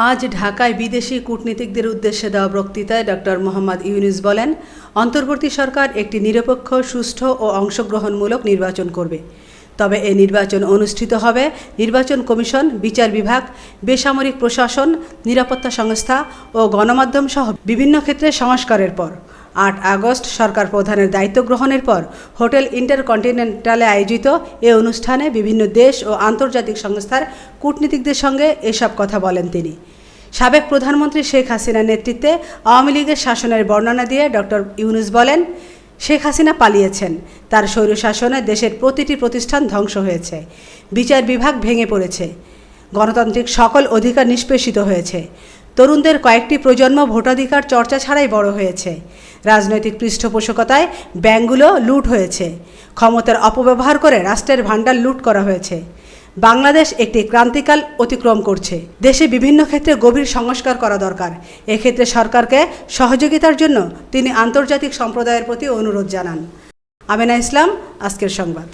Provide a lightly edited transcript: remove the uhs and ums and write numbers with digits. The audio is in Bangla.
আজ ঢাকায় বিদেশি কূটনীতিকদের উদ্দেশ্যে দেওয়া বক্তৃতায় ডক্টর মোহাম্মদ ইউনূস বলেন, অন্তর্বর্তী সরকার একটি নিরপেক্ষ, সুষ্ঠু ও অংশগ্রহণমূলক নির্বাচন করবে। তবে এই নির্বাচন অনুষ্ঠিত হবে নির্বাচন কমিশন, বিচার বিভাগ, বেসামরিক প্রশাসন, নিরাপত্তা সংস্থা ও গণমাধ্যম সহ বিভিন্ন ক্ষেত্রে সংস্কারের পর। ৮ আগস্ট সরকার প্রধানের দায়িত্ব গ্রহণের পর হোটেল ইন্টারকন্টিনেন্টালে আয়োজিত এ অনুষ্ঠানে বিভিন্ন দেশ ও আন্তর্জাতিক সংস্থার কূটনীতিকদের সঙ্গে এসব কথা বলেন তিনি। সাবেক প্রধানমন্ত্রী শেখ হাসিনার নেতৃত্বে আওয়ামী লীগের শাসনের বর্ণনা দিয়ে ডক্টর ইউনূস বলেন, শেখ হাসিনা পালিয়েছেন। তার স্বৈরশাসনে দেশের প্রতিটি প্রতিষ্ঠান ধ্বংস হয়েছে, বিচার বিভাগ ভেঙে পড়েছে, গণতান্ত্রিক সকল অধিকার নিষ্পেষিত হয়েছে, তরুণদের কয়েকটি প্রজন্ম ভোটাধিকার চর্চা ছাড়াই বড় হয়েছে, রাজনৈতিক পৃষ্ঠপোষকতায় ব্যাংকগুলো লুট হয়েছে, ক্ষমতার অপব্যবহার করে রাষ্ট্রের ভাণ্ডার লুট করা হয়েছে। বাংলাদেশ একটি ক্রান্তিকাল অতিক্রম করছে। দেশে বিভিন্ন ক্ষেত্রে গভীর সংস্কার করা দরকার। এক্ষেত্রে সরকারকে সহযোগিতার জন্য তিনি আন্তর্জাতিক সম্প্রদায়ের প্রতি অনুরোধ জানান। আমেনা ইসলাম, আজকের সংবাদ।